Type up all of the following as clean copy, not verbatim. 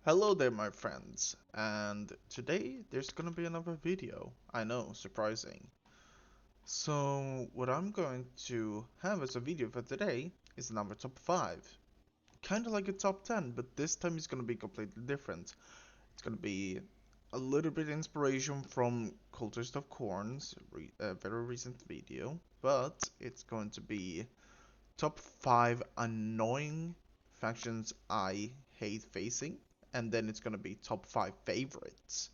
Hello there my friends, and today there's gonna be another video. I know, surprising. So what I'm going to have as a video for today is number top 5. Kinda like a top 10, but this time it's gonna be completely different. It's gonna be a little bit inspiration from Cultist of Corn's very recent video, but it's going to be top 5 annoying factions I hate facing, and then it's gonna be top 5 favorites.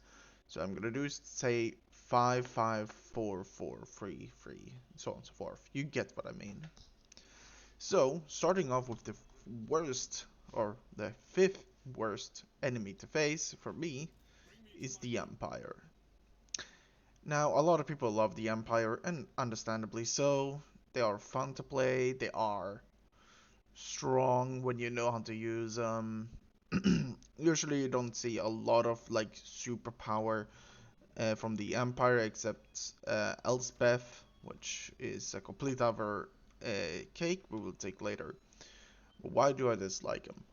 So I'm gonna do is say 5, 5, 4, 4, 3, 3, so on and so forth. You get what I mean. So, starting off with the worst, or the fifth worst enemy to face for me, is the Empire. Now, a lot of people love the Empire, and understandably so. They are fun to play, they are strong when you know how to use them. Usually you don't see a lot of like superpower from the Empire except Elspeth, which is a complete other cake we will take later. But why do I dislike him?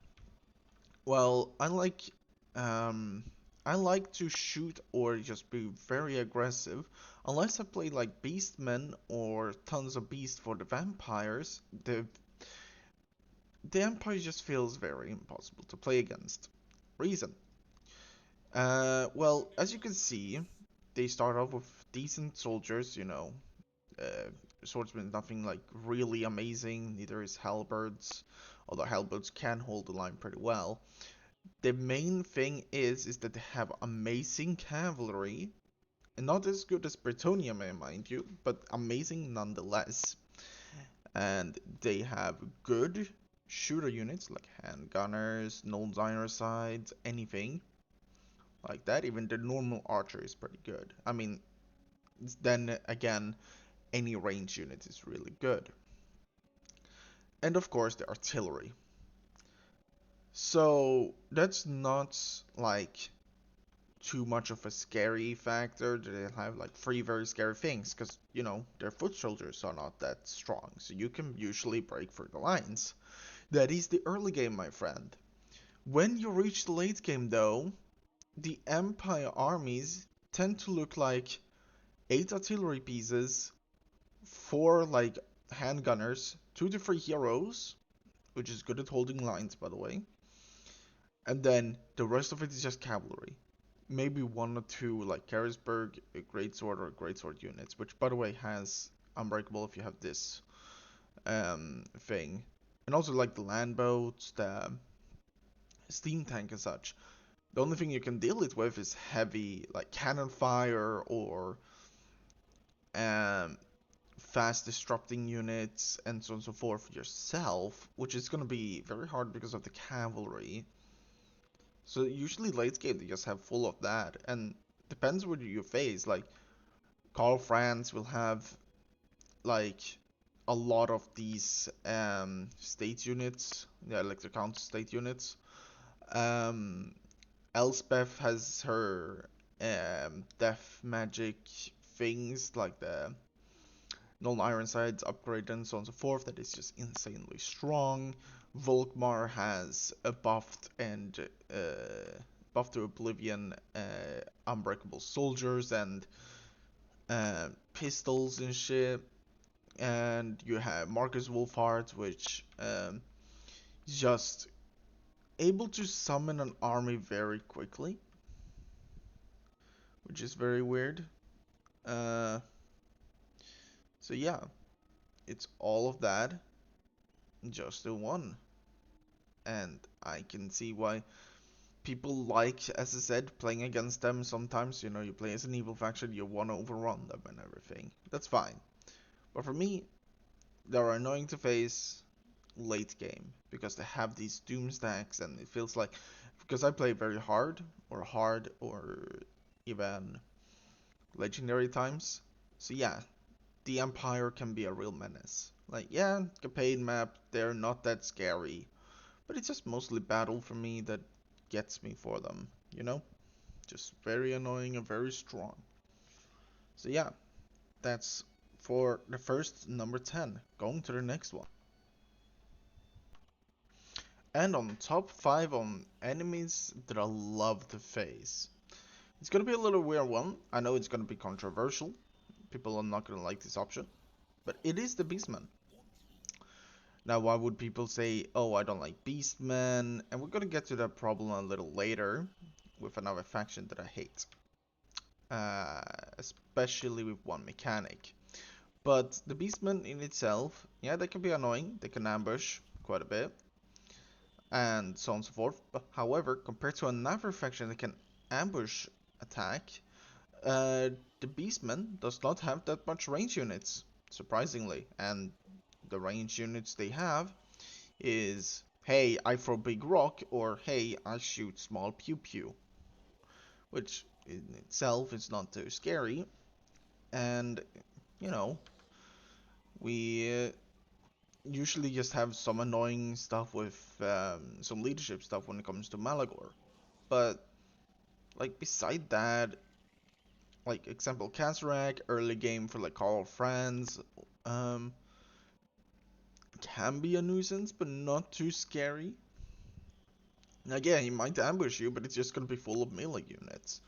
Well, um, I like to shoot or just be very aggressive. Unless I play like Beastmen or tons of beasts for the vampires, the Empire just feels very impossible to play against. Reason. Well, as you can see, they start off with decent soldiers, uh, swordsmen, nothing like really amazing, neither is halberds, although halberds can hold the line pretty well. The main thing is that they have amazing cavalry, and not as good as Bretonium, mind you, but amazing nonetheless. And they have good shooter units like handgunners, null dynosides, anything like that. Even the normal archer is pretty good. I mean, then again, any range unit is really good. And of course, the artillery. So that's not like too much of a scary factor. They have like three very scary things because their foot soldiers are not that strong, so you can usually break through the lines. That is the early game, my friend. When you reach the late game, though, the Empire armies tend to look like 8 artillery pieces, 4 like handgunners, 2 to 3 heroes, which is good at holding lines by the way, and then the rest of it is just cavalry. Maybe 1 or 2 like Carisberg, a greatsword or greatsword units, which by the way has unbreakable if you have this thing. And also like the land boats, the steam tank and such. The only thing you can deal it with is heavy like cannon fire or um, fast disrupting units and so on and so forth yourself, which is going to be very hard because of the cavalry. So usually late game they just have full of that, and depends what you face. Like Karl Franz will have like a lot of these state units, yeah, like the counter state units. Um, Elspeth has her death magic things like the Null Ironsides upgrade and so on and so forth that is just insanely strong. Volkmar has a buffed to Oblivion unbreakable soldiers and pistols and shit. And you have Marcus Wolfhard, which is just able to summon an army very quickly, which is very weird. Uh, so yeah, it's all of that just in one, and I can see why people like, as I said, playing against them. Sometimes, you play as an evil faction, you want to overrun them and everything. That's fine. But for me, they're annoying to face late game because they have these doom stacks, and it feels like because I play very hard, or even legendary times. So yeah, the Empire can be a real menace. Like yeah, campaign map, they're not that scary, but it's just mostly battle for me that gets me for them. You know, just very annoying and very strong. So yeah, that's for the first number 10. Going to the next one. And on top 5 on enemies that I love to face. It's gonna be a little weird one. I know it's gonna be controversial. People are not gonna like this option. But it is the Beastman. Now, why would people say, oh, I don't like Beastmen? And we're gonna get to that problem a little later with another faction that I hate. Especially with one mechanic. But the Beastmen in itself, yeah, they can be annoying. They can ambush quite a bit. And so on and so forth. But however, compared to another faction that can ambush attack, uh, the Beastman does not have that much range units, surprisingly. And the range units they have is, hey, I throw big rock, or hey, I shoot small pew pew, which in itself is not too scary. And, you know, we usually just have some annoying stuff with some leadership stuff when it comes to Malagor. But, like, beside that, like, example, Kazarak, early game for, like, Call of Friends, um, can be a nuisance, but not too scary. Again, he might ambush you, but it's just gonna be full of melee units,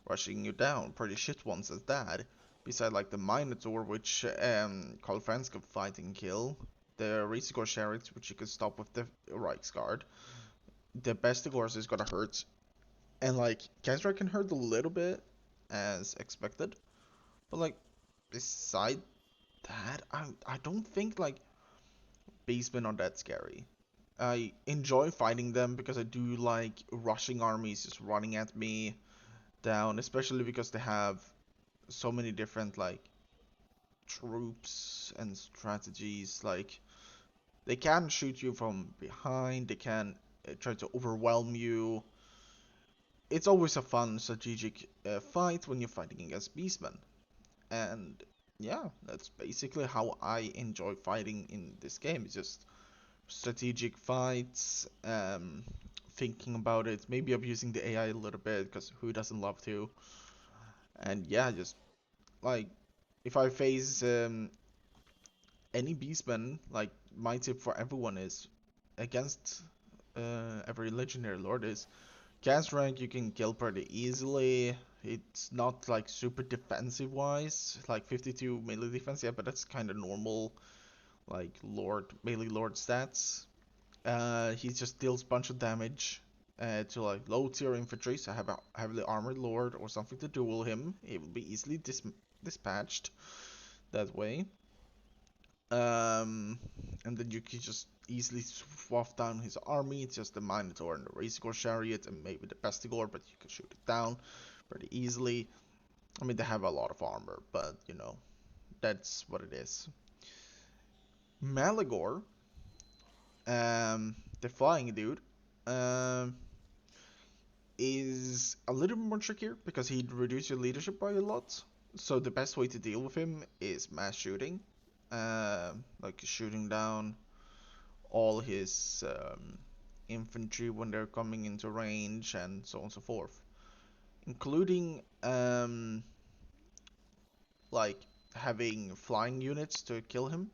rushing you down. Pretty shit ones at that. Beside like the Minotaur, which Call of Friends can fight and kill. The Risikor Chariots, which you can stop with the Reiksguard. The Bestigors is gonna hurt. And like, Kazra can hurt a little bit, as expected. But like, beside that, I don't think like Beastmen are that scary. I enjoy fighting them because I do like rushing armies just running at me down, especially because they have so many different like troops and strategies. Like they can shoot you from behind, they can try to overwhelm you. It's always a fun strategic fight when you're fighting against beastmen. And yeah, that's basically how I enjoy fighting in this game. It's just strategic fights, thinking about it, maybe abusing the AI a little bit, because who doesn't love to? And yeah, just like if I face any beastman, like my tip for everyone is against every legendary lord is cast rank you can kill pretty easily. It's not like super defensive wise, like 52 melee defense, yeah, but that's kind of normal, like lord melee lord stats. He just deals bunch of damage to like low tier infantry, so have a heavily armored lord or something to duel him. It will be easily dispatched that way. And then you can just easily swath down his army. It's just the Minotaur and the Razor Chariot and maybe the Pestigore, but you can shoot it down pretty easily. I mean, they have a lot of armor, but you know, that's what it is. Malagor, the flying dude, um, is a little bit more trickier because he'd reduce your leadership by a lot. So the best way to deal with him is mass shooting, like shooting down all his infantry when they're coming into range and so on and so forth, including like having flying units to kill him.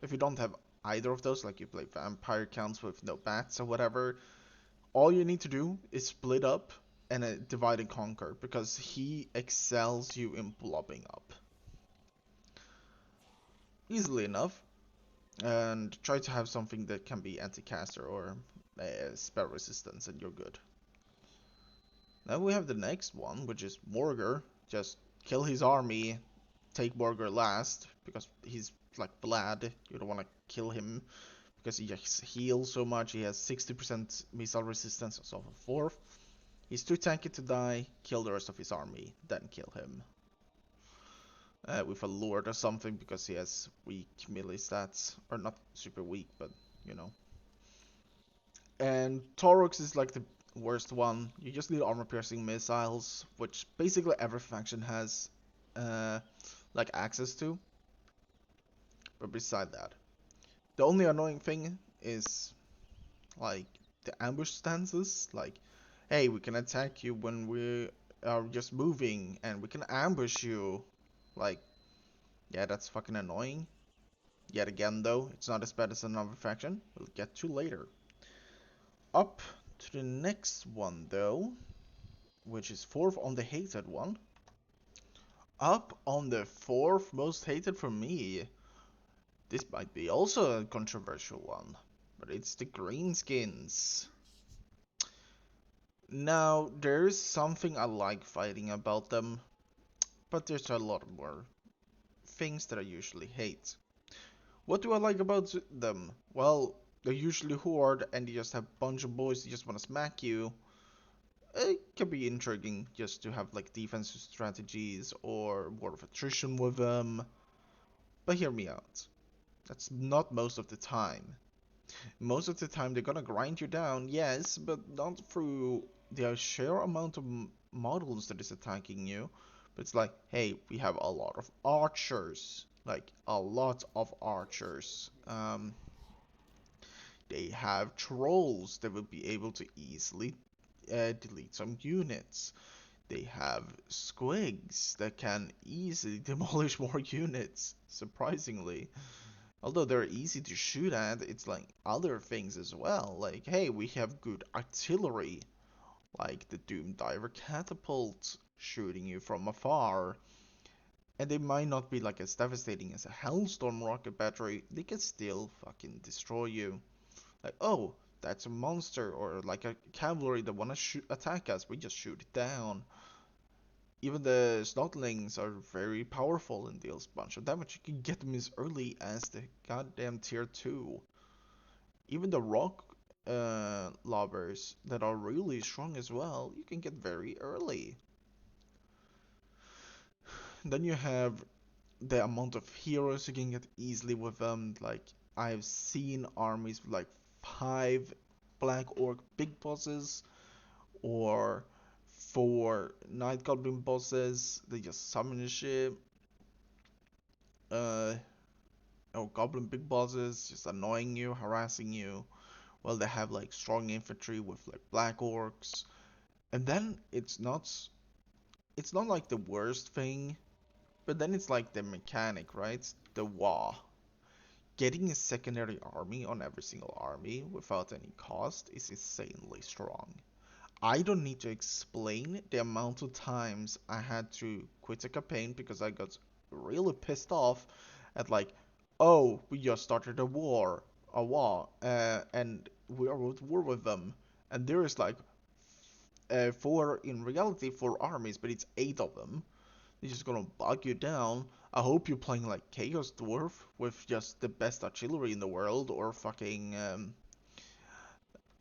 If you don't have either of those, like you play vampire counts with no bats or whatever, all you need to do is split up and divide and conquer because he excels you in blobbing up easily enough. And try to have something that can be anti-caster or spell resistance, and you're good. Then we have the next one, which is Morgar. Just kill his army, take Morgar last, because he's like Vlad. You don't want to kill him because he just heals so much. He has 60% missile resistance and so forth. He's too tanky to die. Kill the rest of his army, then kill him. With a Lord or something because he has weak melee stats. Or not super weak, but you know. And Taurox is like the worst one. You just need armor piercing missiles, which basically every faction has uh, like access to. But beside that, the only annoying thing is like the ambush stances. Like, hey, we can attack you when we are just moving, and we can ambush you. Like, yeah, that's fucking annoying. Yet again, though, it's not as bad as another faction. We'll get to later. Up to the next one though, which is fourth on the hated one. Up on the fourth most hated for me. This might be also a controversial one, but it's the greenskins. Now, there's something I like fighting about them, but there's a lot more things that I usually hate. What do I like about them? Well, they're usually horde and you just have a bunch of boys that just want to smack you. It can be intriguing just to have like defensive strategies or war of attrition with them. But hear me out. That's not most of the time. Most of the time they're gonna grind you down, yes, but not through the sheer amount of models that is attacking you. But it's like, hey, we have a lot of archers. Like, a lot of archers. They have trolls that will be able to easily delete some units. They have squigs that can easily demolish more units, surprisingly. Although they're easy to shoot at, it's like other things as well. Like, hey, we have good artillery, like the Doom Diver catapult shooting you from afar. And they might not be like as devastating as a Hellstorm rocket battery, they can still fucking destroy you. Like, oh, that's a monster, or like a cavalry that wanna attack us, we just shoot it down. Even the Snotlings are very powerful and deals a bunch of damage. You can get them as early as the goddamn tier 2. Even the rock lobbers that are really strong as well, you can get very early. Then you have the amount of heroes you can get easily with them. Like, I've seen armies with like 5 Black Orc big bosses or 4 Night Goblin bosses. They just summon the ship. Uh, or Goblin big bosses just annoying you, harassing you. Well, they have like strong infantry with like Black Orcs. And then it's not like the worst thing, but then it's like the mechanic, right? The WA. Getting a secondary army on every single army without any cost is insanely strong. I don't need to explain the amount of times I had to quit a campaign because I got really pissed off at like, oh, we just started a war, and we are at war with them, and there is like in reality, 4 armies, but it's 8 of them. They're just gonna bog you down. I hope you're playing like Chaos Dwarf with just the best artillery in the world, or fucking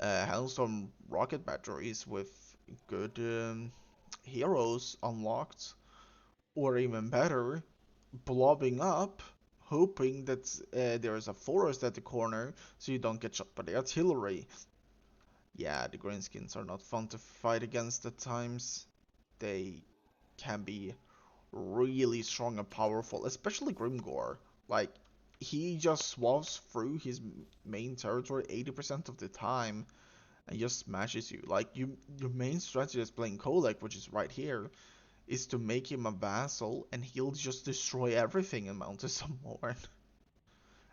Hellstorm rocket batteries with good heroes unlocked, or even better, blobbing up, hoping that there is a forest at the corner so you don't get shot by the artillery. Yeah, the greenskins are not fun to fight against at times. They can be really strong and powerful, especially Grimgore. Like, he just swaps through his main territory 80% of the time and just smashes you. Like, your main strategy is playing Kolek, which is right here, is to make him a vassal and he'll just destroy everything and mount some more.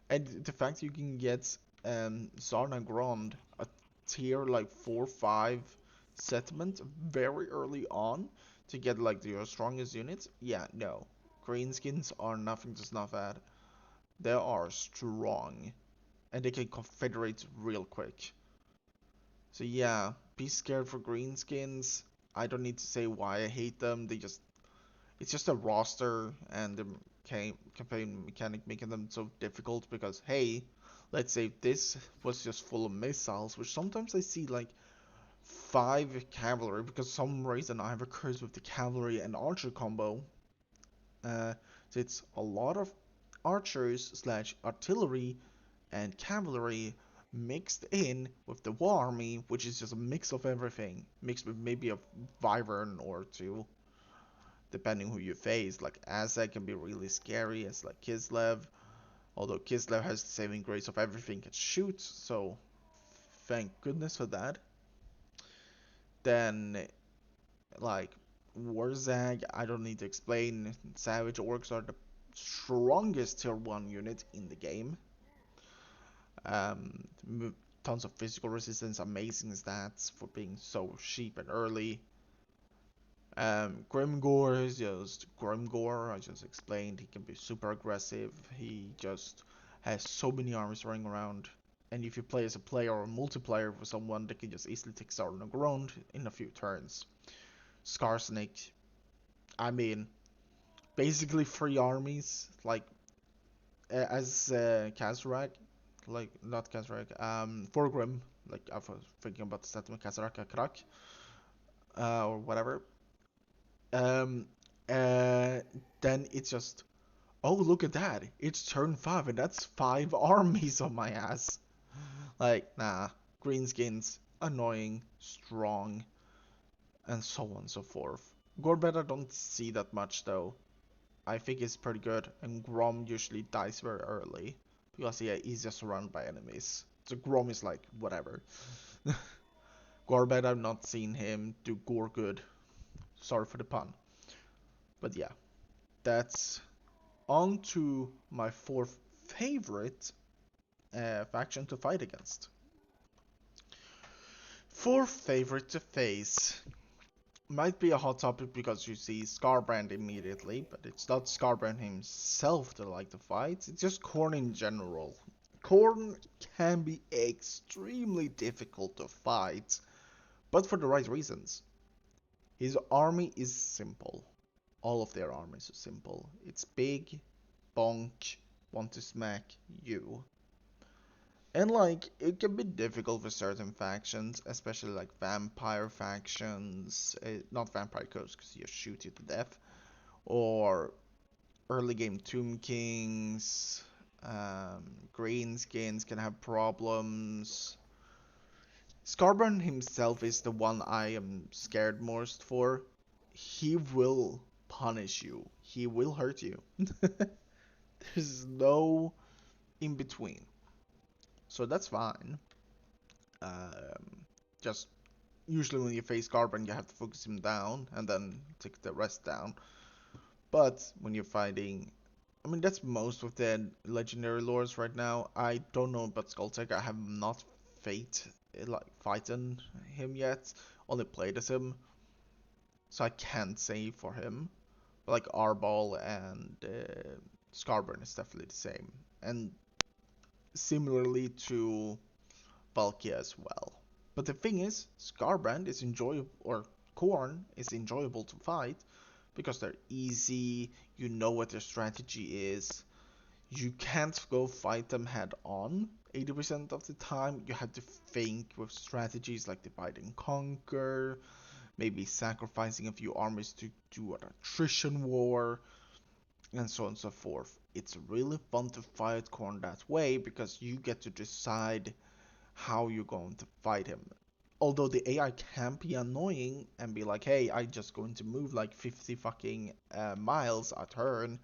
And the fact you can get Zarna Grand, a tier like 4-5 settlement very early on to get like your strongest units, yeah, no. Greenskins are nothing to snuff at. They are strong and they can confederate real quick. So yeah, be scared for greenskins. I don't need to say why I hate them. It's just a roster and the campaign mechanic making them so difficult because hey, let's say this was just full of missiles, which sometimes I see like 5 cavalry because some reason I have a curse with the cavalry and archer combo. So it's a lot of archers slash artillery and cavalry mixed in with the war army, which is just a mix of everything, mixed with maybe a wyvern or two, depending who you face. Like Azek can be really scary as like Kislev, although Kislev has the saving grace of everything can shoot, so thank goodness for that. Then like Warzag, I don't need to explain. Savage Orcs are the strongest tier 1 unit in the game. Um, tons of physical resistance, amazing stats for being so cheap and early. Grimgore is just Grimgore. I just explained. He can be super aggressive. He just has so many armies running around. And if you play as a player or a multiplayer with someone, they can just easily take Sauron on the ground in a few turns. Scarsnake, I mean, basically three armies, like as Kazarak, like not Kazarak, Thorgrim, like I was thinking about the settlement Kazarak Krak, or whatever. Um, uh, then it's just, oh, look at that. It's turn 5 and that's 5 armies on my ass. Like, nah. Greenskins, annoying, strong, and so on and so forth. Gorbet I don't see that much though. I think it's pretty good, and Grom usually dies very early. Because yeah, he's just surrounded by enemies. So Grom is like, whatever. Gorbet I've not seen him do gore good. Sorry for the pun. But yeah, that's on to my fourth favorite faction to fight against. Fourth favorite to face. Might be a hot topic because you see Scarbrand immediately, but it's not Scarbrand himself that I like to fight, it's just Khorne in general. Khorne can be extremely difficult to fight, but for the right reasons. His army is simple. All of their armies are simple. It's big, bonk, want to smack you. And like, it can be difficult for certain factions, especially like vampire factions, not vampire codes because you shoot you to death, or early game Tomb Kings, Greenskins can have problems. Scarburn himself is the one I am scared most for. He will punish you. He will hurt you. There's no in between. So that's fine. Um, just usually when you face Carbon, you have to focus him down and then take the rest down. But when you're fighting, I mean that's most of the legendary lords right now. I don't know about Skulltech. I have not like fighting him yet. Only played as him, so I can't say for him. But like Arbol and Scarburn is definitely the same, and similarly to Valkia as well. But the thing is, Scarbrand is enjoyable, or Khorne is enjoyable to fight because they're easy, you know what their strategy is. You can't go fight them head on 80% of the time. You have to think with strategies like divide and conquer, maybe sacrificing a few armies to do an attrition war, and so on and so forth. It's really fun to fight Khorne that way because you get to decide how you're going to fight him. Although the AI can be annoying and be like, hey, I'm just going to move like 50 fucking miles a turn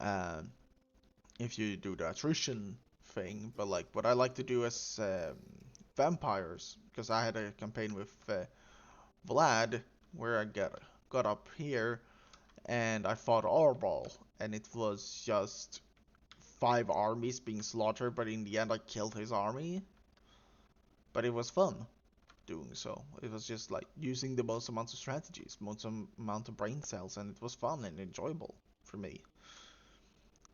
uh, if you do the attrition thing. But like what I like to do as vampires, because I had a campaign with Vlad where I got up here and I fought Orball, and it was just 5 armies being slaughtered, but in the end I killed his army. But it was fun doing so. It was just like using the most amount of strategies, most amount of brain cells, and it was fun and enjoyable for me.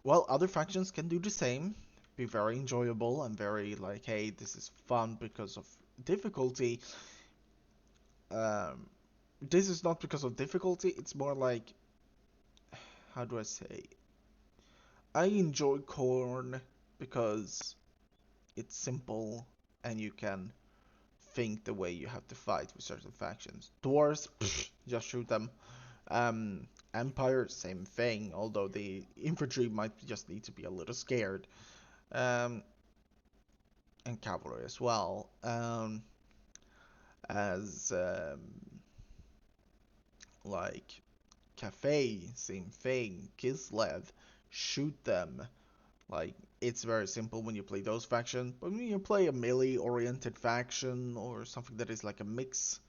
While other factions can do the same, be very enjoyable and very like, hey, this is fun because of difficulty. Um, this is not because of difficulty. It's more like, how do I say? I enjoy Khorne because it's simple and you can think the way you have to fight with certain factions. Dwarves, just shoot them. Empire, same thing, although the infantry might just need to be a little scared. Um, and cavalry as well. As like Cafe, same thing. Kislev, shoot them. Like it's very simple when you play those factions, but when you play a melee-oriented faction or something that is like a mix,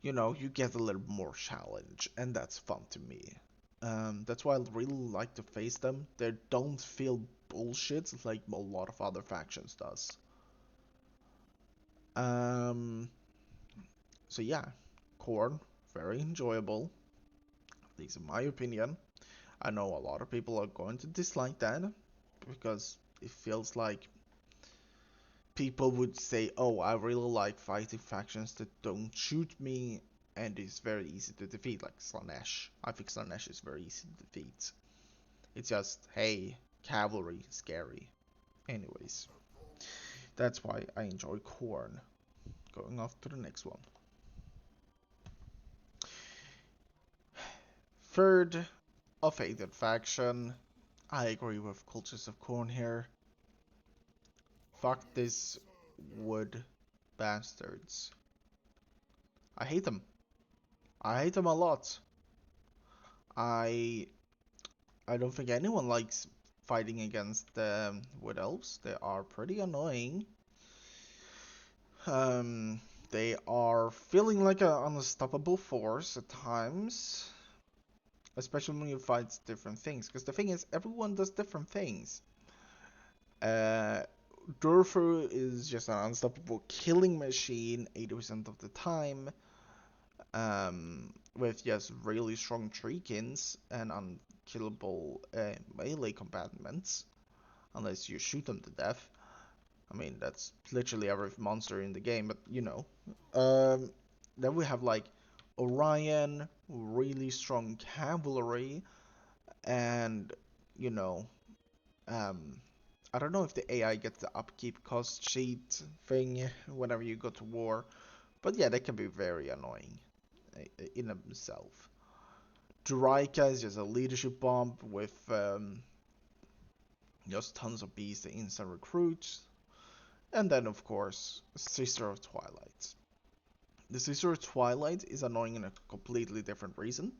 you get a little more challenge, and that's fun to me. That's why I really like to face them. They don't feel bullshit like a lot of other factions does. Um, so yeah, corn, very enjoyable, at least in my opinion. I know a lot of people are going to dislike that because it feels like people would say, "Oh, I really like fighting factions that don't shoot me and is very easy to defeat," like Slanesh. I think Slanesh is very easy to defeat. It's just, hey, cavalry, scary. Anyways, that's why I enjoy corn. Going off to the next one. Third, a fated faction. I agree with Cultures of Corn here. Fuck this wood bastards. I hate them. I hate them a lot. I I don't think anyone likes fighting against the wood elves. They are pretty annoying. Um, they are feeling like an unstoppable force at times, especially when you fight different things. Because the thing is, everyone does different things. Uh, Durfu is just an unstoppable killing machine 80% of the time, with just really strong treekins and unkillable melee combatants, unless you shoot them to death. I mean, that's literally every monster in the game, but you know. Um, then we have like Orion, really strong cavalry, and you know, um, I don't know if the AI gets the upkeep cost sheet thing whenever you go to war, but yeah, they can be very annoying in themselves. Juraika is just a leadership bomb with just tons of beasts and instant recruits. And then, of course, Sister of Twilight. The Sister of Twilight is annoying in a completely different reason.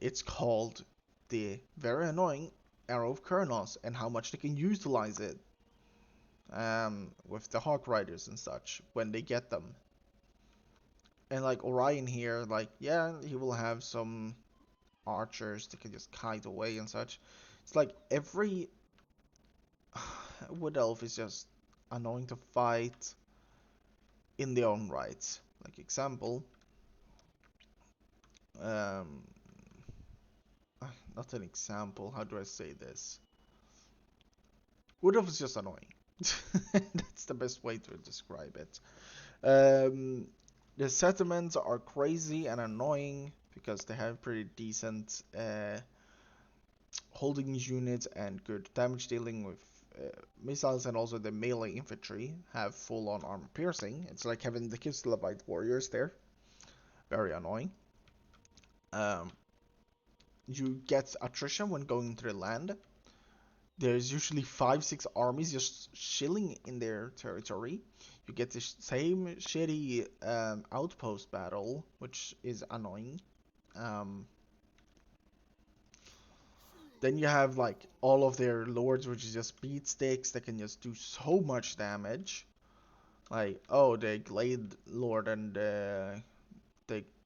It's called the very annoying Arrow of Kurnos and how much they can utilize it with the Hawk Riders and such when they get them. And like Orion here, like, yeah, he will have some archers that can just kite away and such. It's like every Wood Elf is just annoying to fight in their own right. Like example, um, not an example. How do I say this? Wood Elf is just annoying. That's the best way to describe it. Um, the settlements are crazy and annoying because they have pretty decent holding units and good damage dealing with missiles, and also the melee infantry have full on armor piercing. It's like having the Kislevites warriors there. Very annoying. Um, you get attrition when going into the land. There's usually 5, 6 armies just chilling in their territory. You get the same shitty outpost battle, which is annoying. Um, then you have like all of their lords, which is just beat sticks that can just do so much damage. Like, oh, the Glade Lord and the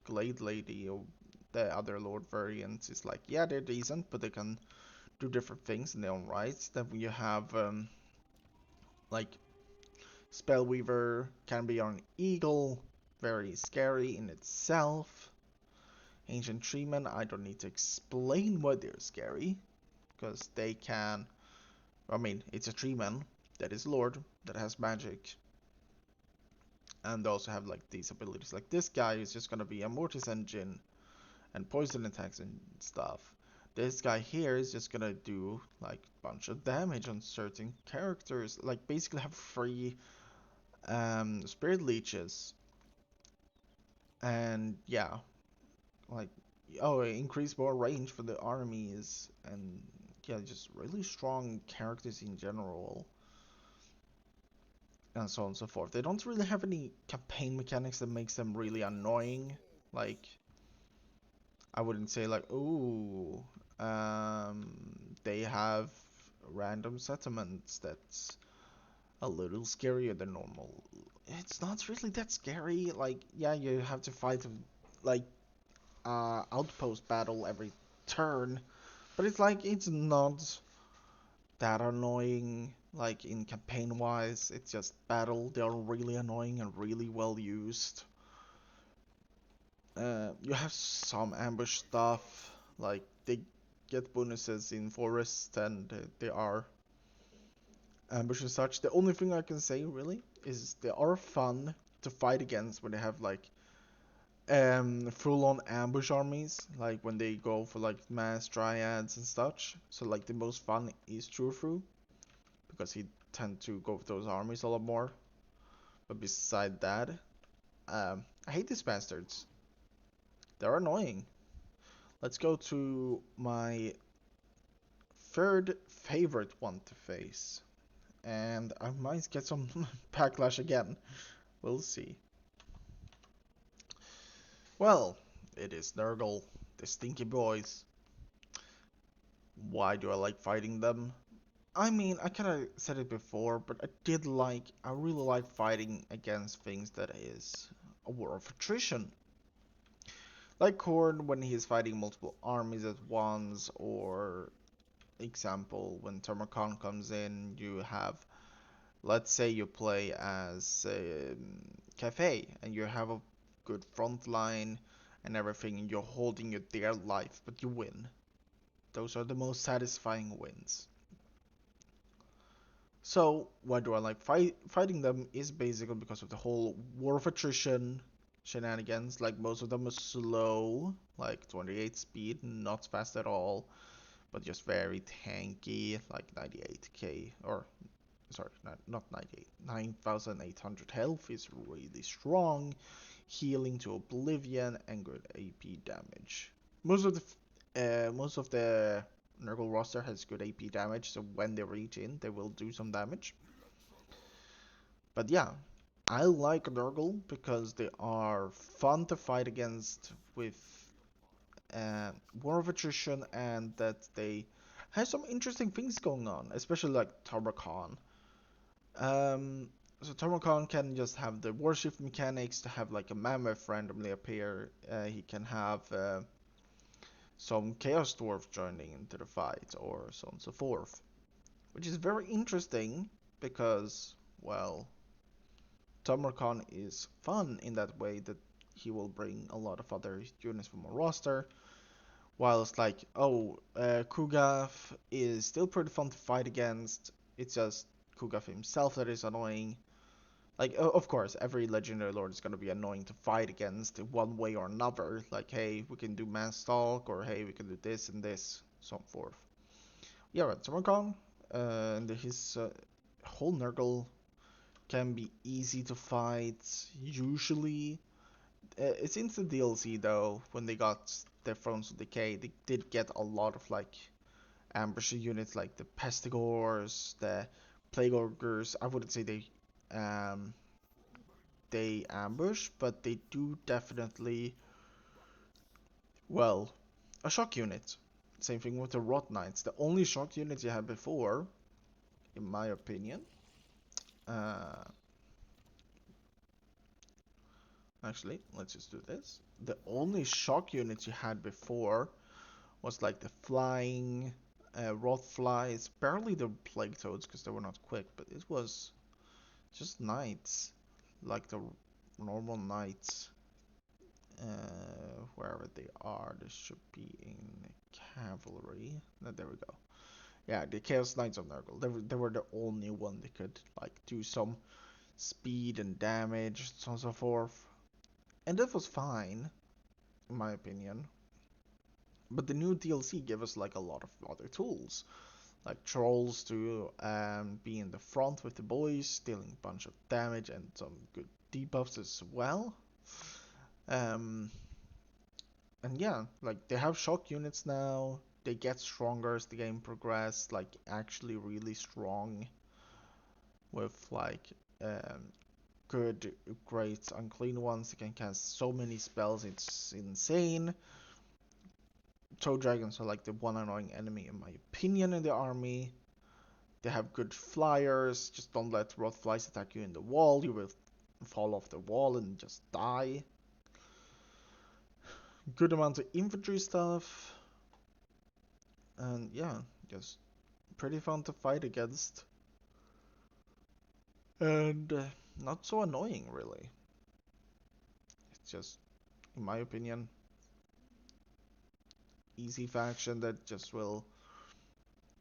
Glade Lady, or the other Lord variants, is like, yeah, they're decent, but they can do different things in their own rights. Then you have like Spellweaver can be on Eagle, very scary in itself. Ancient Treemen, I don't need to explain why they're scary, because they can. I mean, it's a Treeman that is Lord that has magic, and they also have like these abilities. Like this guy is just gonna be a Mortis engine and poison attacks and stuff. This guy here is just gonna do like a bunch of damage on certain characters, like basically have free spirit leeches, and yeah, like oh, increase more range for the armies, and yeah, just really strong characters in general, and so on and so forth. They don't really have any campaign mechanics that makes them really annoying. Like I wouldn't say like, ooh, um, they have random settlements that's a little scarier than normal. It's not really that scary. Like, yeah, you have to fight like outpost battle every turn, but it's like it's not that annoying. Like in campaign wise, it's just battle. They are really annoying and really well used. You have some ambush stuff, like they get bonuses in forest and they are ambush and such. The only thing I can say really is they are fun to fight against when they have like full on ambush armies, like when they go for like mass dryads and such. So like the most fun is Through because he tend to go with those armies a lot more. But beside that, I hate these bastards. They're annoying. Let's go to my third favorite one to face. And I might get some backlash again. We'll see. Well, it is Nurgle, the stinky boys. Why do I like fighting them? I mean, I kinda said it before, but I really like fighting against things that is a war of attrition. Like Khorne when he's fighting multiple armies at once, or example, when Tamarkan comes in, you have, let's say you play as Cafe, and you have a good front line and everything, and you're holding your dear life, but you win. Those are the most satisfying wins. So, why do I like fighting them is basically because of the whole war of attrition shenanigans. Like, most of them are slow, like 28 speed, not fast at all, but just very tanky, like 98k, or sorry, not 98, 9800 health is really strong, healing to oblivion, and good AP damage. Most of the Nurgle roster has good AP damage, so when they reach in, they will do some damage. But yeah, I like Nurgle because they are fun to fight against with war of attrition, and that they have some interesting things going on, especially like Tarbakan. Um, so Tarbakan can just have the warship mechanics to have like a mammoth randomly appear. He can have some Chaos Dwarf joining into the fight, or so on and so forth. Which is very interesting because, well, Tamarkan is fun in that way that he will bring a lot of other units from a roster. Whilst like, Kugaf is still pretty fun to fight against. It's just Kugaf himself that is annoying. Like, of course, every legendary lord is gonna be annoying to fight against in one way or another. Like, hey, we can do mass stalk, or hey, we can do this and this, so forth. Yeah, right, Tamarkan, and his whole Nurgle can be easy to fight, usually. It's in the DLC though, when they got their Thrones of Decay, they did get a lot of like ambusher units like the Pestigors, the Plague Ogres. I wouldn't say they ambush, but they do definitely, well, a shock unit. Same thing with the Rot Knights. The only shock units you had before, in my opinion, uh, actually, let's just do this. The only shock units you had before was like the flying Roth flies, barely the plague toads because they were not quick, but it was just knights, like the normal knights, wherever they are. This should be in cavalry. No, there we go. Yeah, the Chaos Knights of Nurgle. They were the only one that could like do some speed and damage, so on and so forth, and that was fine in my opinion. But the new DLC gave us like a lot of other tools, like trolls to be in the front with the boys, dealing a bunch of damage and some good debuffs as well. Um, and yeah, like they have shock units now. They get stronger as the game progresses, like actually really strong with like um, good, great, unclean ones. They can cast so many spells, it's insane. Toad dragons are like the one annoying enemy in my opinion in the army. They have good flyers. Just don't let rot flies attack you in the wall. You will fall off the wall and just die. Good amount of infantry stuff. And yeah, just pretty fun to fight against. and not so annoying really. It's just, in my opinion, easy faction that just will,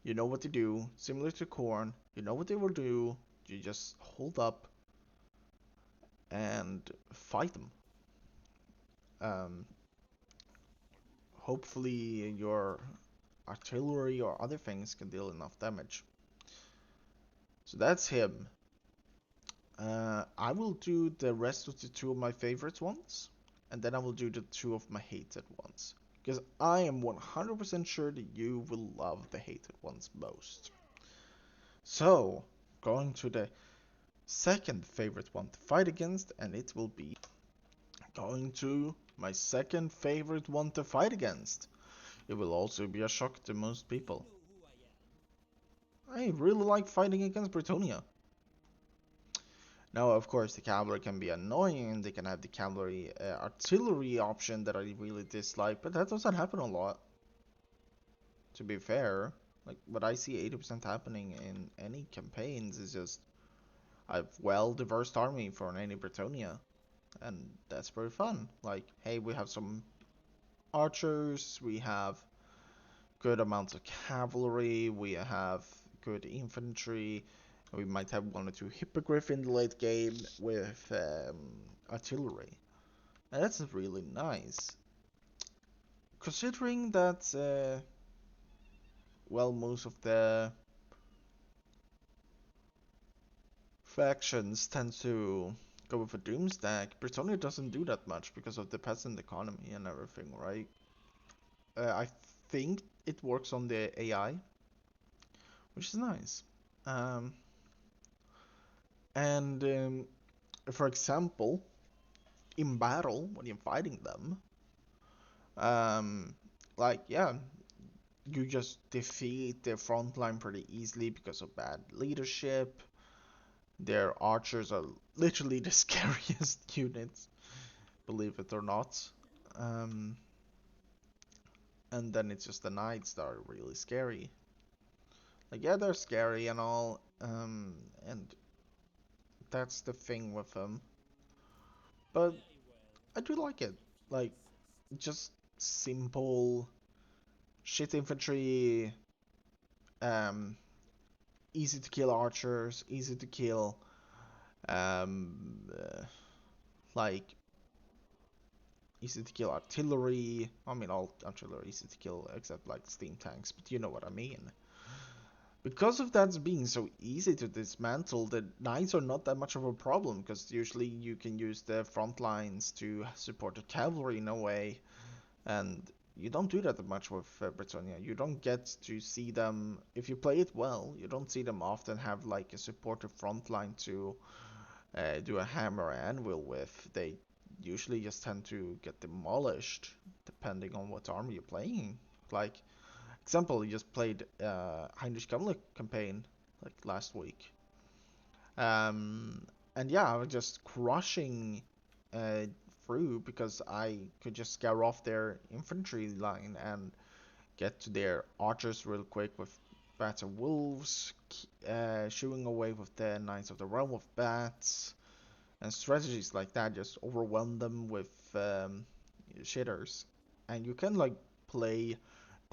you know what to do, similar to Corn. You know what they will do. You just hold up and fight them. Um, Hopefully your artillery or other things can deal enough damage. So that's him. I will do the rest of the two of my favorite ones, and then I will do the two of my hated ones. Because I am 100% sure that you will love the hated ones most. So, going to the second favorite one to fight against, and it will be going to my second favorite one to fight against. It will also be a shock to most people. I really like fighting against Bretonia. Now, of course, the cavalry can be annoying. They can have the cavalry artillery option that I really dislike, but that doesn't happen a lot. To be fair, like what I see 80% happening in any campaigns is just a well-diverse army for any Bretonia, and that's very fun. Like, hey, we have some archers, we have good amounts of cavalry, we have good infantry, we might have one or two hippogriff in the late game with artillery. And that's really nice. Considering that, well, most of the factions tend to go with a doom stack, Britannia doesn't do that much because of the peasant economy and everything, right? I think it works on the AI, which is nice. Um, and for example, in battle, when you're fighting them, um, like, yeah, you just defeat their front line pretty easily because of bad leadership. Their archers are literally the scariest units, believe it or not. Um, and then it's just the knights that are really scary. Like, yeah, they're scary and all, and that's the thing with them. But I do like it. Like, just simple shit infantry, um, easy to kill archers, easy to kill, um, uh, like easy to kill artillery. I mean, all artillery easy to kill except like steam tanks, but you know what I mean. Because of that being so easy to dismantle, the knights are not that much of a problem because usually you can use the front lines to support the cavalry in a way, and you don't do that much with Britannia. You don't get to see them, if you play it well, you don't see them often have like a supportive front line to do a hammer anvil with. They usually just tend to get demolished depending on what army you're playing. Like, example, you just played Heinrich Kammler campaign like last week. Um, and yeah, I was just crushing uh, through because I could just scare off their infantry line and get to their archers real quick with bats and wolves, shooing away with the knights of the realm of bats, and strategies like that just overwhelm them with shitters. And you can like play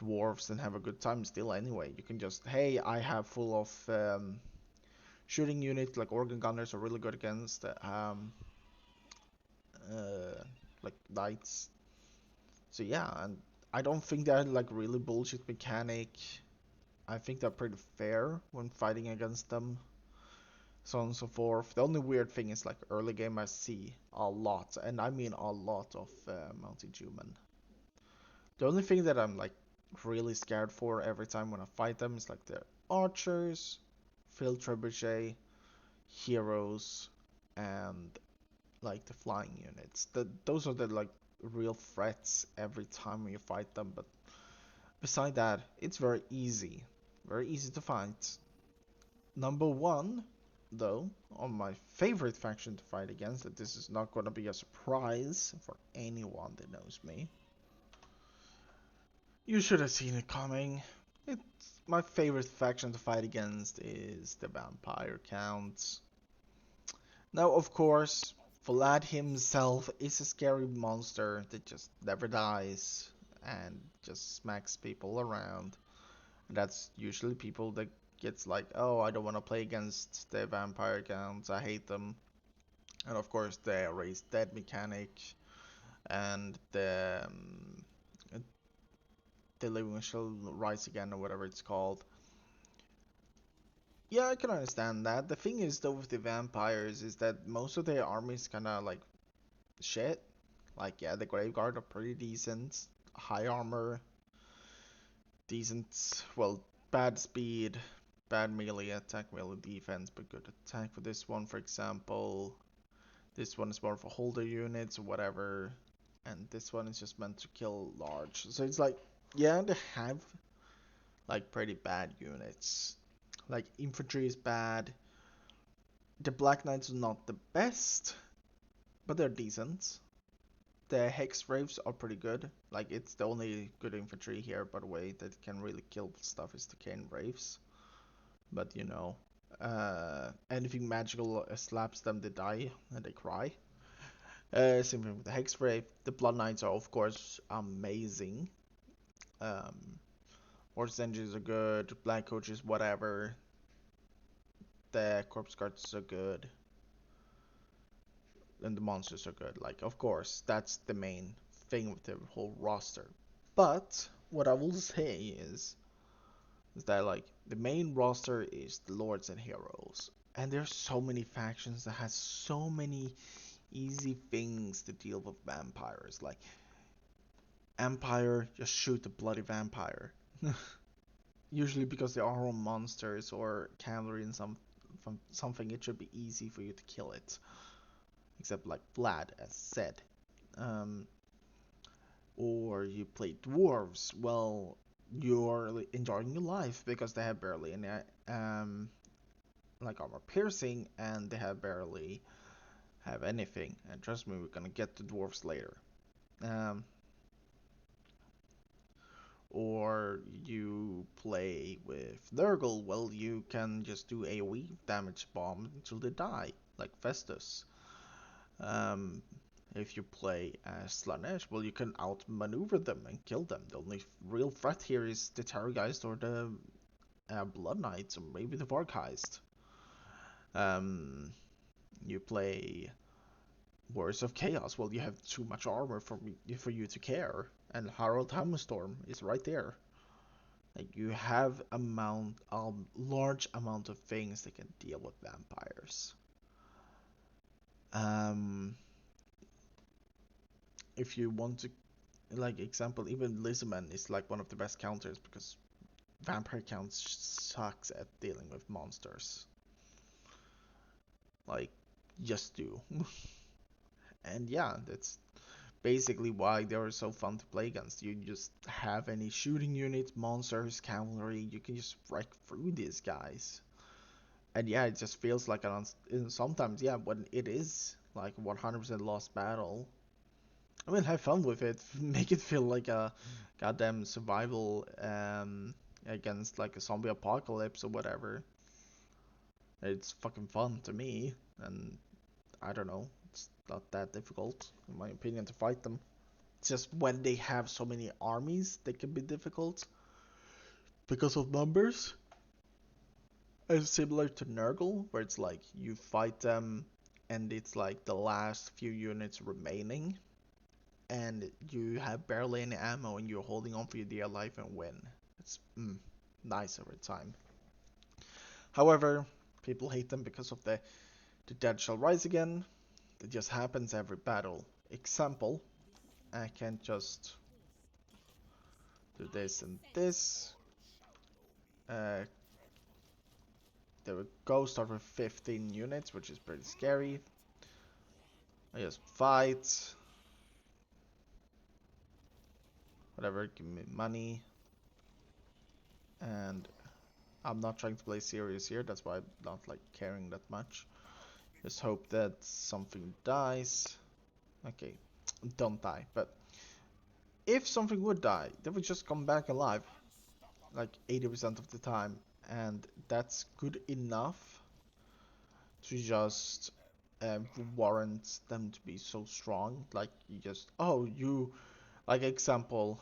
dwarves and have a good time still anyway. You can just, hey, I have full of shooting units like organ gunners are really good against uh, like knights. So yeah, and I don't think they're like really bullshit mechanic. I think they're pretty fair when fighting against them, so on and so forth. The only weird thing is like early game I see a lot, and I mean a lot of mounted human. The only thing that I'm like really scared for every time when I fight them is like the archers, field trebuchet, heroes, and like the flying units. Those are the like real threats every time you fight them. But beside that, it's very easy to fight. Number one, though, on my favorite faction to fight against, that this is not gonna be a surprise for anyone that knows me. You should have seen it coming. It's my favorite faction to fight against is the Vampire Counts. Now, of course, Vlad himself is a scary monster that just never dies and just smacks people around. And that's usually people that gets like, oh, I don't want to play against the vampire accounts, I hate them. And of course, the raise dead mechanic and the living shall rise again or whatever it's called. Yeah, I can understand that. The thing is though with the vampires is that most of their armies kinda like shit. Like yeah, the Graveguard are pretty decent. High armor, decent well, bad speed, bad melee attack, melee defense, but good attack for this one for example. This one is more for holder units or whatever. And this one is just meant to kill large. So it's like yeah, they have like pretty bad units. Like infantry is bad. The Black Knights are not the best, but they're decent. The Hex Wraiths are pretty good. Like it's the only good infantry here, by the way, that can really kill stuff is the Cane Wraiths. But you know, anything magical slaps them, they die and they cry. Same thing with the Hex Wraith. The Blood Knights are of course amazing. Um, Horse Engines are good. Black Coaches, whatever. The Corpse Guards are good. And the monsters are good. Like, of course, that's the main thing with the whole roster. But what I will say is that like the main roster is the lords and heroes, and there's so many factions that has so many easy things to deal with vampires. Like Empire, just shoot the bloody vampire. Usually because they are all monsters or cavalry and something, it should be easy for you to kill it. Except like Vlad, as said. Um, or you play dwarves, well, you're enjoying your life because they have barely any like armor piercing and they have barely have anything. And trust me, we're gonna get to dwarves later. Um, or you play with Nurgle, well, you can just do AoE damage bomb until they die, like Festus. Um, if you play as Slanesh, well, you can outmaneuver them and kill them. The only real threat here is the Terrorgeist or the Blood Knights, or maybe the Vargheist. Um, you play Warriors of Chaos, well, you have too much armor for you to care, and Harald Hammerstorm is right there. Like you have a large amount of things that can deal with vampires. Um, if you want to like example, even Lizman is like one of the best counters because vampire counts sucks at dealing with monsters. Like, just do. And yeah, that's basically why they are so fun to play against. You just have any shooting units, monsters, cavalry, you can just wreck through these guys. And yeah, it just feels like sometimes, yeah, when it is like 100% lost battle, I mean, have fun with it. Make it feel like a goddamn survival against like a zombie apocalypse or whatever. It's fucking fun to me, and I don't know, it's not that difficult, in my opinion, to fight them. It's just when they have so many armies, they can be difficult because of numbers. It's similar to Nurgle, where it's like you fight them, and it's like the last few units remaining, and you have barely any ammo and you're holding on for your dear life and win. It's nice over time. However, people hate them because of the dead shall rise again. That just happens every battle. Example, I can just do this and this. Uh, there we go, start with 15 units, which is pretty scary. I just fight. Whatever, give me money. And I'm not trying to play serious here, that's why I'm not like caring that much. Just hope that something dies. Okay, don't die. But if something would die, they would just come back alive, like 80% of the time, and that's good enough to just uh, warrants them to be so strong. Like you just, oh, you like example,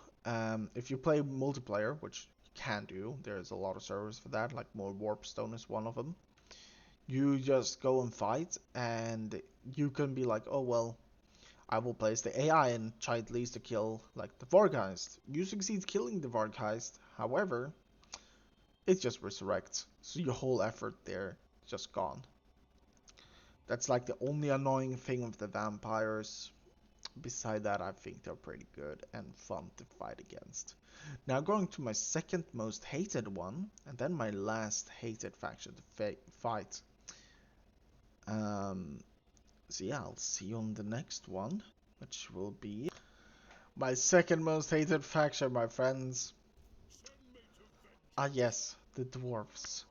if you play multiplayer, which you can do, there's a lot of servers for that. Like more Warpstone is one of them. You just go and fight, and you can be like, oh well, I will place the AI and try at least to kill like the Vorgeist. You succeed killing the Vorgeist, however, it just resurrects. So your whole effort there just gone. That's like the only annoying thing with the vampires. Beside that, I think they're pretty good and fun to fight against. Now going to my second most hated one, and then my last hated faction to fight. Um, so yeah, I'll see you on the next one, which will be my second most hated faction, my friends. Ah yes, the dwarfs.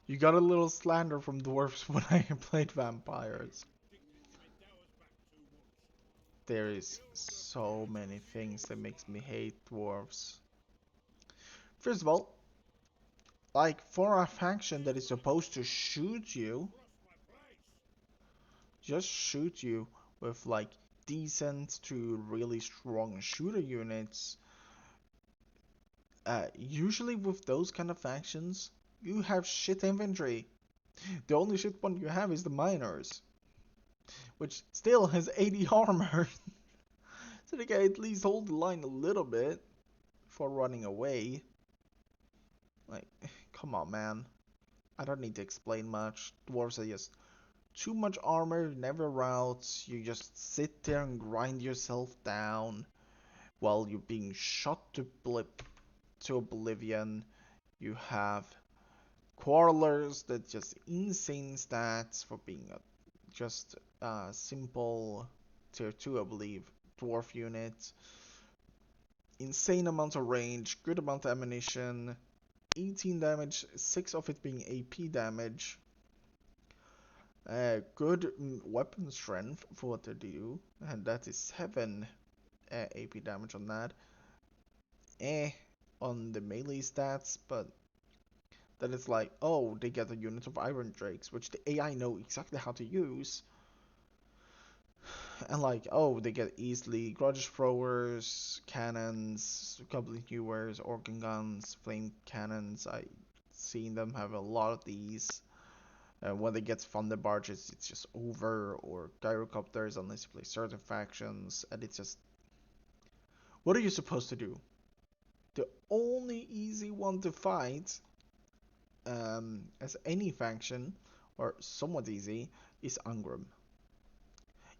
You got a little slander from dwarfs when I played vampires. There is so many things that makes me hate dwarves. First of all, like for a faction that is supposed to shoot you, just shoot you with like decent to really strong shooter units. Usually with those kind of factions, you have shit infantry. The only shit one you have is the miners, which still has 80 armor. So they can at least hold the line a little bit before running away. Like, come on, man. I don't need to explain much. Dwarves are just too much armor, never routes. You just sit there and grind yourself down while you're being shot to oblivion. You have quarrelers that just insane stats for being just simple tier 2, I believe, dwarf unit. Insane amount of range, good amount of ammunition, 18 damage, 6 of it being AP damage. Good weapon strength for what they do, and that is 7 AP damage on that. Eh, on the melee stats, but then it's like, oh, they get a unit of Iron Drakes, which the AI know exactly how to use. And like, oh, they get easily grudge throwers, cannons, goblin hewers, organ guns, flame cannons. I seen them have a lot of these. When they get thunder barges, it's just over, or gyrocopters unless you play certain factions, and it's just, what are you supposed to do? The only easy one to fight, as any faction, or somewhat easy, is Angram.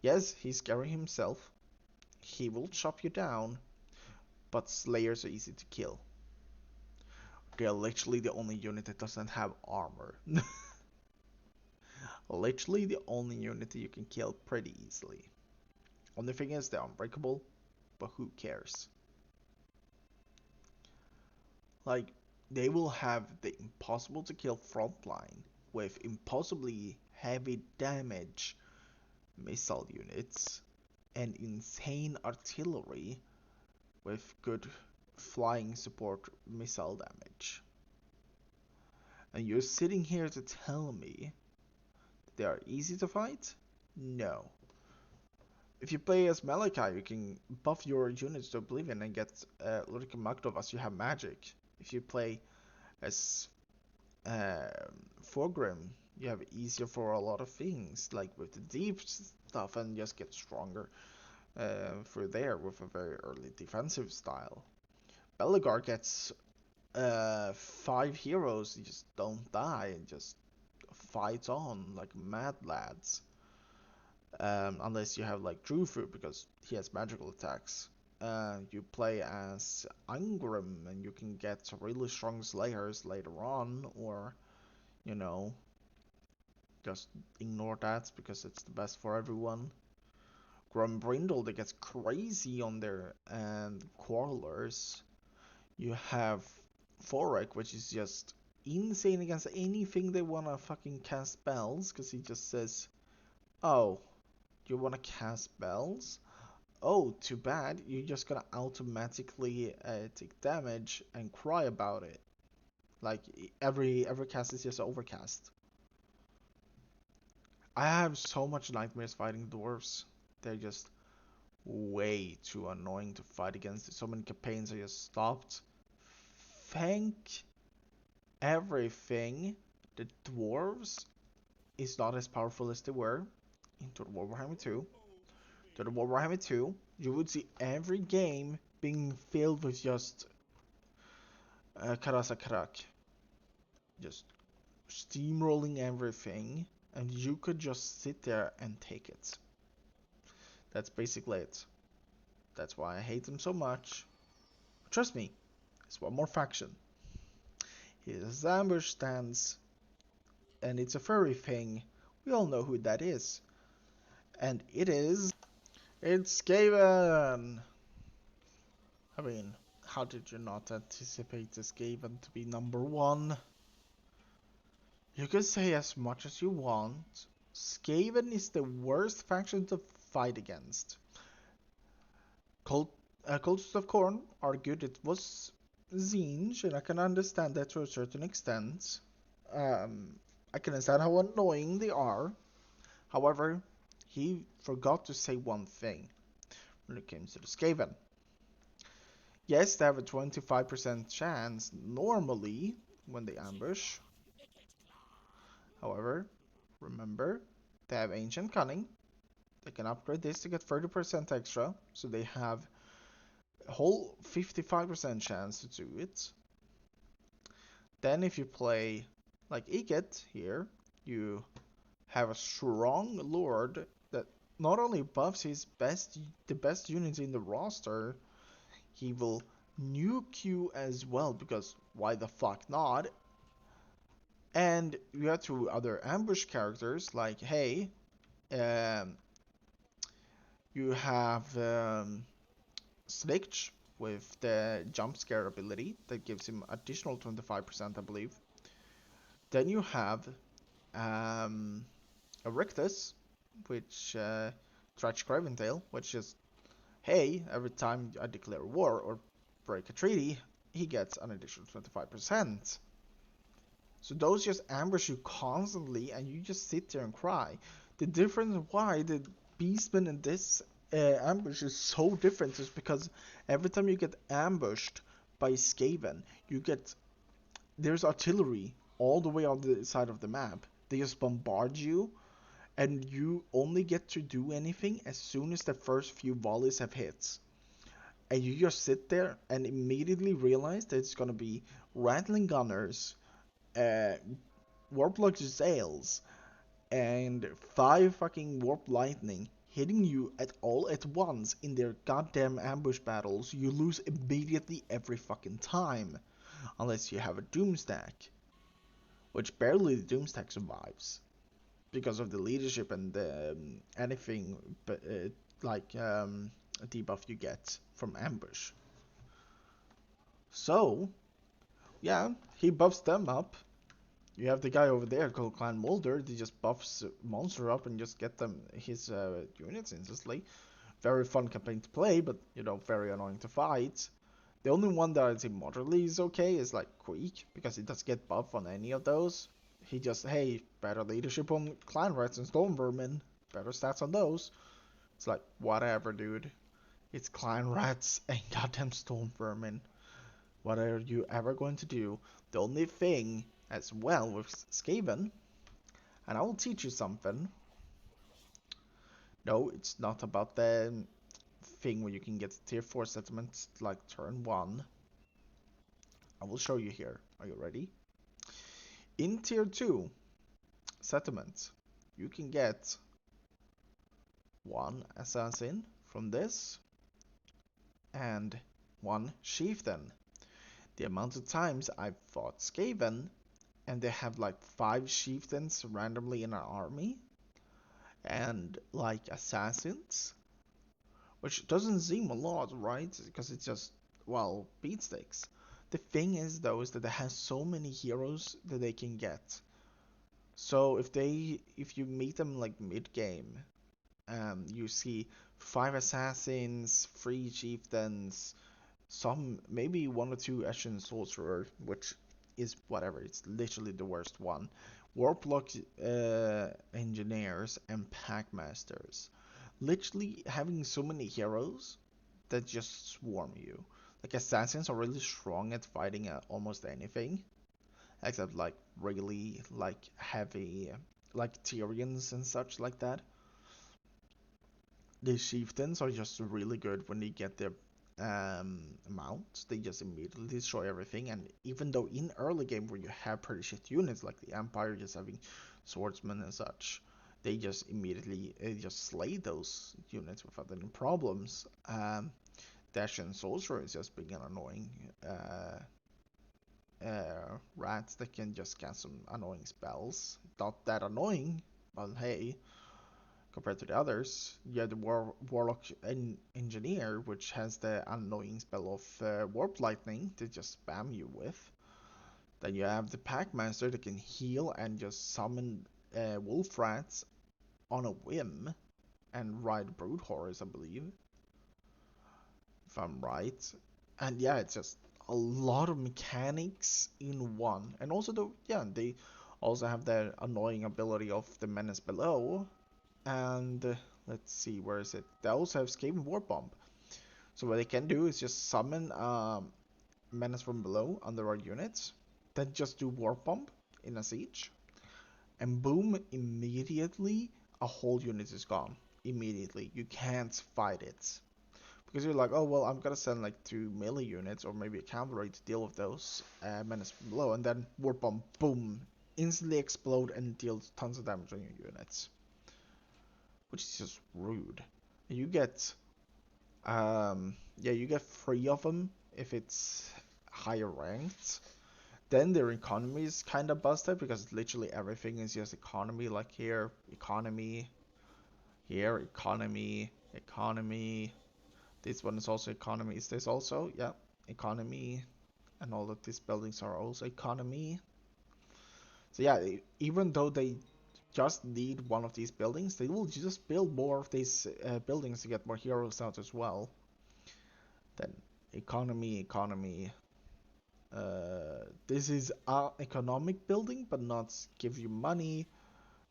Yes, he's scary himself. He will chop you down, but Slayers are easy to kill. They're literally the only unit that doesn't have armor. Literally the only unit that you can kill pretty easily. Only thing is they're unbreakable, but who cares? Like, they will have the impossible to kill frontline with impossibly heavy damage missile units and insane artillery with good flying support missile damage. And you're sitting here to tell me they are easy to fight? No. If you play as Malachi, you can buff your units to Oblivion and get Lurkin Magdov as you have magic. If you play as Forgrim, you have easier for a lot of things, like with the deep stuff, and just get stronger through there with a very early defensive style. Belegar gets 5 heroes, you just don't die, and just fight on like mad lads. Unless you have like Drufu, because he has magical attacks. You play as Angram, and you can get really strong Slayers later on, or, you know, just ignore that because it's the best for everyone. Grumbrindle that gets crazy on their Quarrelers. You have Forek, which is just insane against anything they wanna fucking cast spells, because he just says, oh, you wanna cast spells? Oh, too bad, you're just gonna automatically take damage and cry about it. Like, every cast is just overcast. I have so much nightmares fighting dwarves. They're just way too annoying to fight against. So many campaigns I just stopped. Thank everything. The dwarves is not as powerful as they were into the Warhammer 2. To the Warhammer 2, you would see every game being filled with just Karasa Karak. Just steamrolling everything, and you could just sit there and take it. That's basically it. That's why I hate them so much. Trust me, it's one more faction. His ambush stands, and it's a furry thing. We all know who that is. And it is. It's Skaven! I mean, how did you not anticipate this Skaven to be number one? You can say as much as you want. Skaven is the worst faction to fight against. Cultists of Corn argued it was Zinj, and I can understand that to a certain extent. I can understand how annoying they are. However, he forgot to say one thing when it comes to the Skaven. Yes, they have a 25% chance normally when they ambush. However, remember, they have Ancient Cunning. They can upgrade this to get 30% extra, so they have a whole 55% chance to do it. Then if you play like Iget here, you have a strong lord that not only buffs the best units in the roster, he will nuke you as well, because why the fuck not? And you have two other ambush characters like, hey, um, you have Slick with the jump scare ability that gives him additional 25%, I believe. Then you have um, a Rictus, which Trach Craventail, which is, hey, every time I declare war or break a treaty, he gets an additional 25%. So those just ambush you constantly, and you just sit there and cry. The difference why the Beastman in this ambush is so different is because every time you get ambushed by Skaven, you get there's artillery all the way on the side of the map. They just bombard you, and you only get to do anything as soon as the first few volleys have hit. And you just sit there and immediately realize that it's gonna be rattling gunners, uh, warp sails, and 5 fucking warp lightning hitting you at all at once in their goddamn ambush battles. You lose immediately every fucking time, unless you have a doomstack, which barely the doomstack survives because of the leadership and anything but like a debuff you get from ambush. So yeah, he buffs them up. You have the guy over there called Clan Mulder. He just buffs monster up and just get them his units instantly. Very fun campaign to play, but very annoying to fight. The only one that I'd say moderately is okay is like Queek, because he doesn't get buff on any of those. He just, hey, better leadership on Clan Rats and Storm Vermin. Better stats on those. It's like, whatever, dude. It's Clan Rats and goddamn Storm Vermin. What are you ever going to do? The only thing as well with Skaven, and I will teach you something. No, it's not about the thing where you can get tier 4 settlements like turn 1. I will show you here. Are you ready? In tier 2 settlements, you can get 1 assassin from this and 1 chieftain. The amount of times I've fought Skaven and they have like 5 chieftains randomly in an army and like assassins, which doesn't seem a lot, right? Because it's just, well, beatsticks. The thing is though is that they have so many heroes that they can get. So if you meet them like mid game, you see 5 assassins, 3 chieftains, some maybe 1 or 2 Ashen sorcerer, which is whatever. It's literally the worst one. Warplock engineers and packmasters. Literally having so many heroes that just swarm you. Like assassins are really strong at fighting almost anything, except like really like heavy, like Tyrians and such like that. The chieftains are just really good when they get their mounts. They just immediately destroy everything. And even though in early game where you have pretty shit units like the Empire just having swordsmen and such, they just immediately just slay those units without any problems. Dash and Sorcerer is just being an annoying rats that can just cast some annoying spells. Not that annoying, but hey, compared to the others. You have the Warlock Engineer, which has the annoying spell of Warp Lightning to just spam you with. Then you have the Packmaster that can heal and just summon Wolf Rats on a whim and ride Brood Horrors, I believe, if I'm right. And yeah, it's just a lot of mechanics in one. And also, they also have the annoying ability of the Menace Below, and let's see, where is it? They also have Skaven Warp Bomb. So what they can do is just summon Menace from below under our units, then just do Warp Bomb in a siege, and boom, immediately a whole unit is gone. Immediately, you can't fight it. Because you're like, oh well, I'm gonna send like 2 melee units or maybe a cavalry to deal with those Menace from below, and then Warp Bomb, boom, instantly explode and deal tons of damage on your units, which is just rude. You get, yeah, you get 3 of them if it's higher ranked. Then their economy is kind of busted because literally everything is just economy. Like here, economy, here, economy, economy. This one is also economy. Is this also? Yeah, economy. And all of these buildings are also economy. So yeah, even though they just need one of these buildings, they will just build more of these buildings to get more heroes out as well. Then economy, economy. This is economic building, but not give you money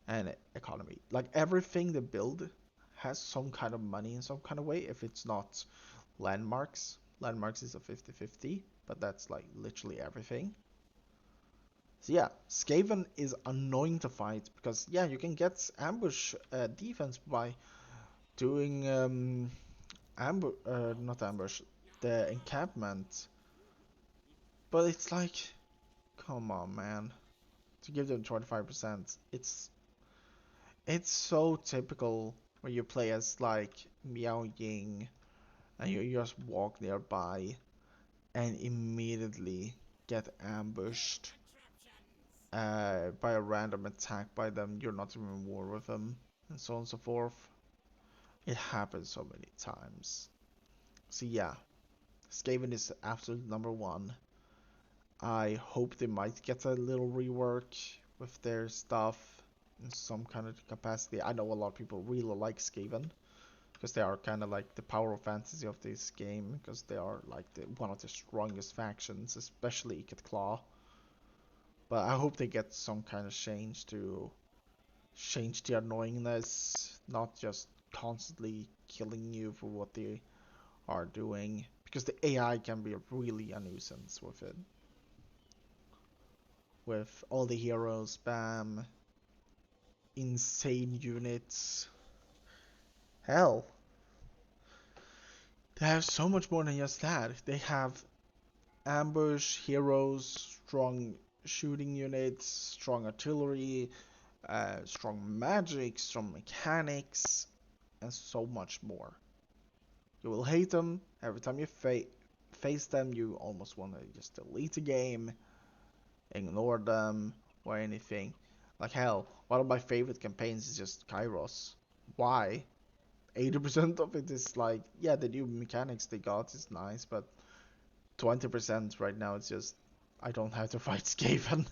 and economy. Like everything they build has some kind of money in some kind of way. If it's not landmarks, landmarks is a 50-50, but that's like literally everything. So yeah, Skaven is annoying to fight because yeah, you can get ambush defense by doing not ambush, the encampment. But it's like, come on, man. To give them 25%, it's so typical when you play as like Miao Ying and you just walk nearby and immediately get ambushed by a random attack by them. You're not even in war with them, and so on and so forth. It happens so many times. So yeah, Skaven is absolute number one. I hope they might get a little rework with their stuff in some kind of capacity. I know a lot of people really like Skaven because they are kind of like the power of fantasy of this game because they are like one of the strongest factions, especially Ikit Claw. But I hope they get some kind of change to change the annoyingness, not just constantly killing you for what they are doing because the AI can be really a nuisance with it. With all the heroes spam, insane units. Hell, they have so much more than just that. They have ambush, heroes, strong shooting units, strong artillery, strong magic, strong mechanics, and so much more. You will hate them every time you face them. You almost want to just delete the game, ignore them, or anything. Like hell, one of my favorite campaigns is just Kairos. Why? 80% of it is like, yeah, the new mechanics they got is nice, but 20% right now it's just, I don't have to fight Skaven.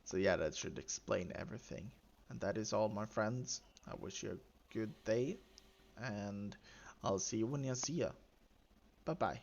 So yeah, that should explain everything. And that is all, my friends. I wish you a good day, and I'll see you when I see ya. Bye bye.